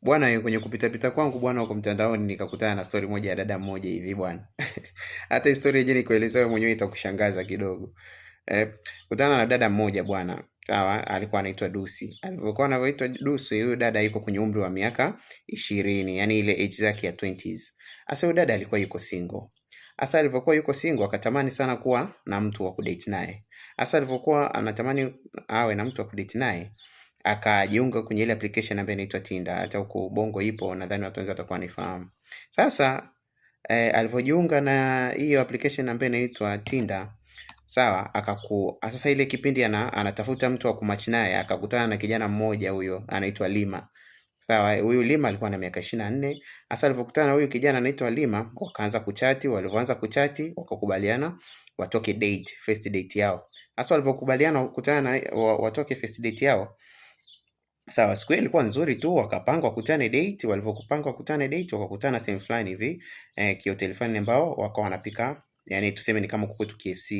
Bwana, kwenye kupita pita kwangu bwana huko mtandaoni nikakutana na story moja ya dada mmoja hivi bwana. Hata historia yenyewe nikuelezea wewe mwenyewe itakushangaza kidogo. Eh, Kutana na dada mmoja bwana. Sawa, alikuwa anaitwa Dusi. Alipokuwa anaitwa Dusi, huyu dada yuko kwenye umri wa miaka 20, yani ile age zake ya 20s. Sasa huyu dada alikuwa yuko single. Sasa alivyokuwa yuko single akatamani sana kuwa na mtu wa kudate naye. Sasa alivyokuwa anatamani awe na mtu wa kudate naye, akajiunga kwenye ile application ambayo inaitwa Tinder. Hata huko Bongo ipo, nadhani watu wengi watakuwa wanifahamu. Sasa alivyojiunga na hiyo application ambayo inaitwa Tinder, sawa, sasa ile kipindi anatafuta mtu wa kumatch naye, akakutana na kijana mmoja, huyo anaitwa Lima. Sawa, huyu Lima alikuwa na miaka 24. Sasa alivyokutana na huyu kijana anaitwa Lima, wakaanza kuchati. Walivyoanza kuchati, wakakubaliana watoke date, first date yao. Sasa walivyokubaliana kukutana na watoke first date yao, sawa, siku ile ilikuwa nzuri tu, wakapanga wakutane date. Walivyokupanga wakutane date, wakakutana sehemu fulani hivi, kihoteli fulani ambao wako wanapika, yani tuseme ni kama kwetu KFC,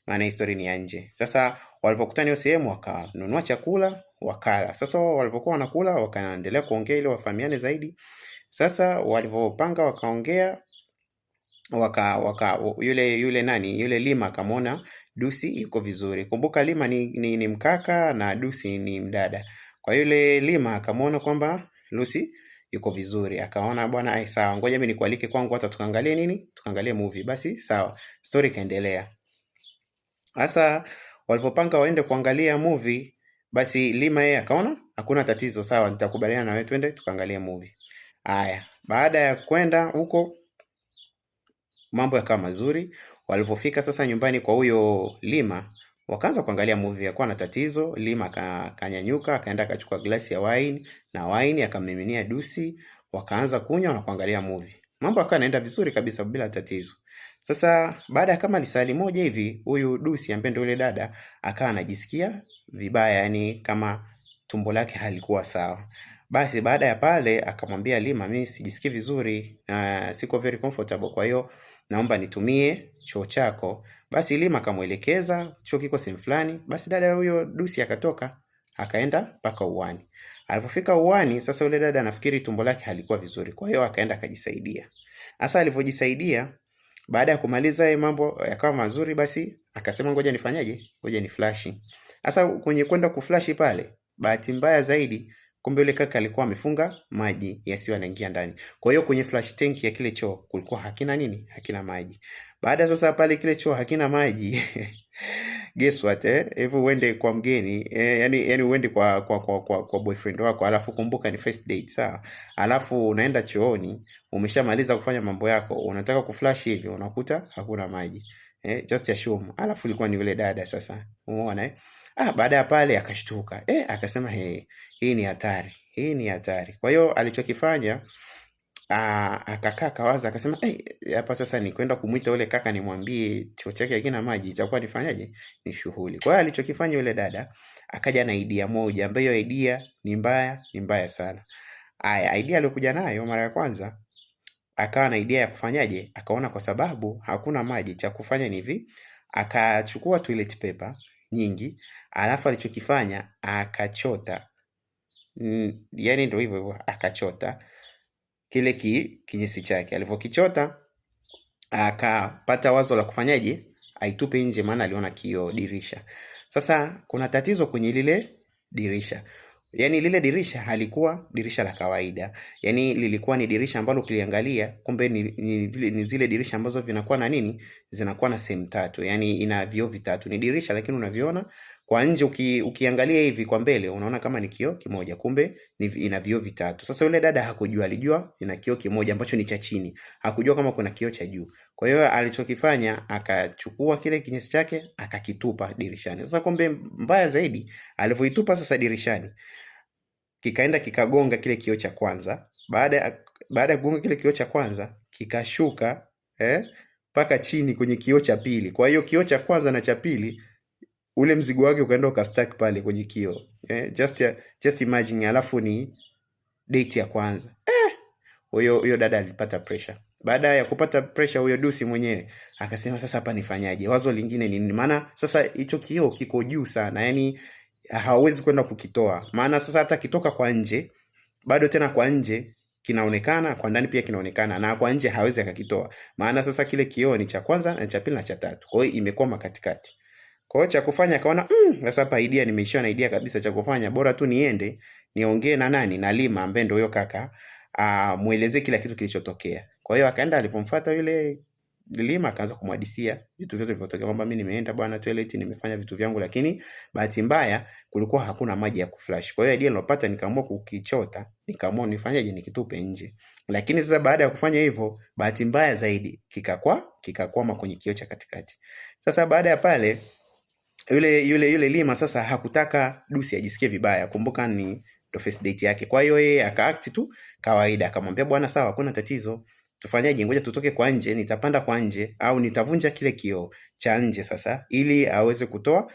maana history ni ya nje. Sasa walivyokutana hiyo sehemu, wakanunua chakula, wakala. Sasa walivyokuwa wanakula, wakaendelea kuongea ili wafahamiane zaidi. Sasa walivyopanga wakaongea, yule Lima akamwona Dusi yuko vizuri. Kumbuka Lima ni mkaka na Dusi ni mdada. Kwa yule Lima akamwona kwamba Lucy yuko vizuri, akaona bwana, sawa, ngoja mimi nikualike kwangu hata tukaangalie nini, tukaangalie movie. Basi sawa, story kaendelea. Sasa walipopanga waende kuangalia movie, basi Lima yeye akaona hakuna tatizo, sawa, nitakubaliana na wewe, twende tukaangalie movie. Haya, baada ya kwenda huko mambo yakawa mazuri. Walipofika sasa nyumbani kwa huyo Lima, wakaanza kuangalia movie. Yakuwa na tatizo. Lima kanyanyuka, akaenda akachukua glasi ya wine, na wine akamiminia Dusi, wakaanza kunywa na kuangalia movie. Mambo yakawa yanaenda vizuri kabisa bila tatizo. Sasa baada ya kama lisali moja hivi, huyu Dusi ambaye ndio yule dada akawa anajisikia vibaya, yani kama tumbo lake halikuwa sawa. Basi baada ya pale akamwambia Lima, mimi sijisikii vizuri, siko very comfortable, kwa hiyo naomba nitumie choo chako. Basi Lima akamuelekeza choo kiko sehemu fulani. Basi dada huyo Dusi akatoka akaenda mpaka uani. Alipofika uani, sasa yule dada anafikiri tumbo lake halikuwa vizuri, kwa hiyo akaenda akajisaidia. Sasa alivyojisaidia, baada ya kumaliza mambo yakawa mazuri, basi akasema ngoja nifanyaje, ngoja ni flash. Sasa kwenye kwenda kuflash pale, bahati mbaya zaidi, kumbe yule kaka alikuwa amefunga maji yasiyo yanaingia ndani. Kwa hiyo kwenye flash tank ya kile choo kulikuwa hakina nini? Hakina maji. Baada sasa pale kile choo hakina maji. Guess what, hivyo uende kwa mgeni, yani uende kwa boyfriend wako, alafu kumbuka ni first date, sawa? Alafu unaenda chooni, umeshamaliza kufanya mambo yako, unataka kuflash hivi, unakuta hakuna maji. Just assume. Alafu ilikuwa ni yule dada sasa. Umeona baada ya pale akashtuka. Akasema hii ni hatari. Hii ni hatari. Kwa hiyo alichokifanya, akakaa kawaza, akasema hapa sasa ni kwenda kumuita yule kaka nimwambie choo chake hakina maji, itakuwa nifanyaje? Ni shughuli. Kwa hiyo alichokifanya yule dada, akaja na idea moja ambayo idea ni mbaya sana. Idea aliyokuja nayo mara ya kwanza, akawa na idea ya kufanyaje? Akaona kwa sababu hakuna maji, cha kufanya ni hivi, akachukua toilet paper nyingi, alafu alichokifanya akachota, yani ndio hivyo akachota kile kinyesi chake. Alivyokichota akapata wazo la kufanyaje? Aitupe nje, maana aliona kioo dirisha. Sasa kuna tatizo kwenye lile dirisha. Yani lile dirisha halikuwa dirisha la kawaida. Yani lilikuwa ni dirisha ambalo ukiliangalia kumbe ni zile dirisha ambazo vinakuwa na nini? Zinakuwa na sehemu tatu. Yani ina vioo vitatu. Ni dirisha lakini unaviona kwa nje, ukiangalia hivi kwa mbele unaona kama ni kioo kimoja, kumbe ina vioo vitatu. Sasa yule dada hakujua, alijua ina kioo kimoja ambacho ni cha chini. Hakujua kama kuna kioo cha juu. Kwa hiyo alichokifanya, akachukua kile kinyesi chake akakitupa dirishani. Sasa kumbe mbaya zaidi, alivyoitupa sasa dirishani, kikaenda kikagonga kile kioo cha kwanza. Baada ya kugonga kile kioo cha kwanza, kikashuka mpaka chini kwenye kioo cha pili. Kwa hiyo kioo cha kwanza na cha pili, ule mzigo wake ukaenda ukastack pale kwenye kioo. Just imagine, alafu ni date ya kwanza. Huyo dada alipata pressure. Baada ya kupata pressure, huyo Dusi mwenyewe akasema sasa hapa nifanyaje? Wazo lingine ni nini? Maana sasa hicho kioo kiko juu sana, yani hawezi kwenda kukitoa. Maana sasa hata kitoka kwa nje bado tena kwa nje kinaonekana, kwa ndani pia kinaonekana, na kwa nje hawezi akakitoa. Maana sasa kile kioo ni cha kwanza na cha pili na cha tatu. Kwa hiyo imekwama katikati. Kwa hiyo cha kufanya akaona sasa hapa idea nimeishiwa na idea kabisa, cha kufanya bora tu niende niongee na nani, na Lima ambaye ndio huyo kaka, muelezee kila kitu kilichotokea. Kwa hiyo akaenda, alipomfuata yule Lima akaanza kumhadithia vitu vyote vilivyotokea, kwamba mimi nimeenda bwana toilet, nimefanya vitu vyangu, lakini bahati mbaya kulikuwa hakuna maji ya kuflash. Kwa hiyo idea nilopata, nikaamua kukichota, nikaamua nifanyaje, nikitupe nje. Lakini sasa baada ya kufanya hivyo, bahati mbaya zaidi kikakwama kwenye kioo cha katikati. Sasa baada ya pale yule Lima sasa hakutaka Dusi ajisikie vibaya. Kumbuka ni ndo first date yake. Kwa hiyo yeye akaact tu kawaida, akamwambia bwana sawa, hakuna tatizo. Tufanyaje, ngoja tutoke kwa nje, nitapanda kwa nje au nitavunja kile kioo cha nje sasa ili aweze kutoa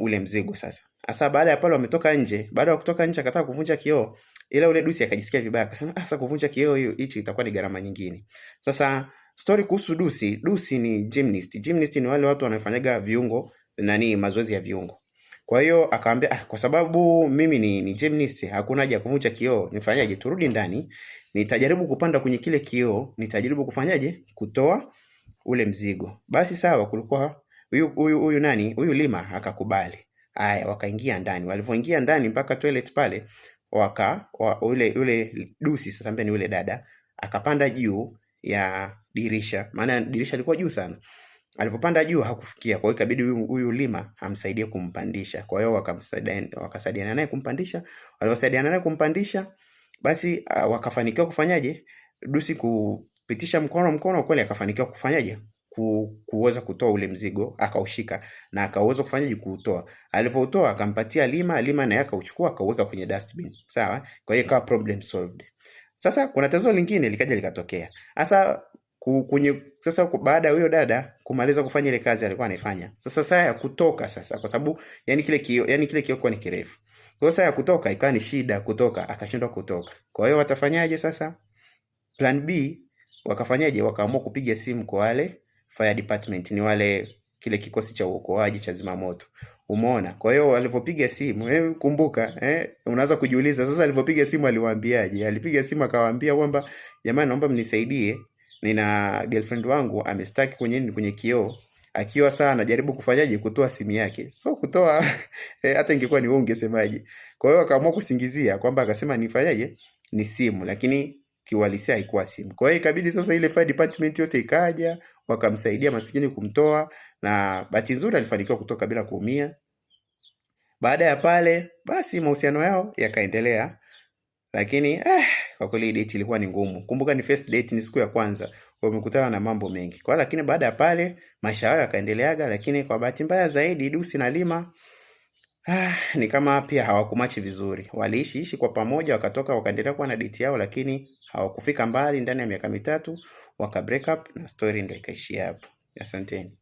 ule mzigo sasa. Sasa baada ya pale wametoka nje, baada ya kutoka nje akataka kuvunja kioo, ila ule Dusi akajisikia vibaya, akasema sasa kuvunja kioo hichi itakuwa ni gharama nyingine. Sasa story kuhusu Dusi ni gymnast. Gymnast ni wale watu wanaofanyaga viungo mazoezi ya viungo. Kwa hiyo akamwambia kwa sababu mimi ni gymnast, hakuna haja kuvunja kioo, nifanyaje, turudi ndani, nitajaribu kupanda kwenye kile kioo, nitajaribu kufanyaje, kutoa ule mzigo. Basi sawa, kulikuwa huyu Lima akakubali. Haya, wakaingia ndani. Walipoingia ndani mpaka toilet pale, ule Dusi sasa ambaye ni yule dada akapanda juu ya dirisha, maana dirisha lilikuwa juu sana. Alipopanda juu hakufikia, kwa hiyo ikabidi huyu Lima amsaidie kumpandisha. Kwa hiyo wakasaidiana naye kumpandisha. Waliosaidiana naye kumpandisha, basi wakafanikiwa kufanyaje, Dusi kupitisha mkono kweli, akafanikiwa kufanyaje, kuweza kutoa ule mzigo, akaushika na akaweza kufanyaje, kuutoa. Alipotoa akampatia Lima naye akauchukua akauweka kwenye dustbin. Sawa? Kwa hiyo ikawa problem solved. Sasa kuna tatizo lingine likaja likatokea. Sasa baada ya huyo dada kumaliza kufanya ile kazi alikuwa anaifanya, sasa saa ya kutoka sasa, kwa sababu kile kioo kwa ni kirefu. Kwa saa ya kutoka ikawa ni shida kutoka, akashindwa kutoka. Kwa hiyo watafanyaje sasa? Plan B wakafanyaje? Wakaamua kupiga simu kwa wale fire department, ni wale kile kikosi cha uokoaji cha zimamoto. Umeona? Kwa hiyo walipopiga simu, kumbuka, unaanza kujiuliza sasa alipopiga simu aliwaambiaje? Alipiga simu akawaambia kwamba jamani, naomba mnisaidie, nina girlfriend wangu amestaki kwenye kioo, akiwa saa anajaribu kufanyaje, kutoa simu yake. So kutoa hata ingekuwa ni wewe ungesemaje? Kwa hiyo akaamua kusingizia kwamba, akasema nifanyaje, ni simu, lakini kiuhalisia haikuwa simu. Kwa hiyo ikabidi sasa ile fire department yote ikaja, wakamsaidia maskini kumtoa, na bahati nzuri alifanikiwa kutoka bila kuumia. Baada ya pale basi mahusiano yao yakaendelea, lakini kwa kweli date ilikuwa ni ngumu. Kumbuka ni first date, ni siku ya kwanza, wamekutana na mambo mengi. Kwa lakini baada ya pale maisha yao yakaendeleaga, lakini kwa bahati mbaya zaidi Dusi na Lima ni kama pia hawakumachi vizuri. Waliishi kwa pamoja, wakatoka wakaendelea kuwa na date yao, lakini hawakufika mbali. Ndani ya miaka 3 waka break up na story ndio ikaishia hapo. Asanteni.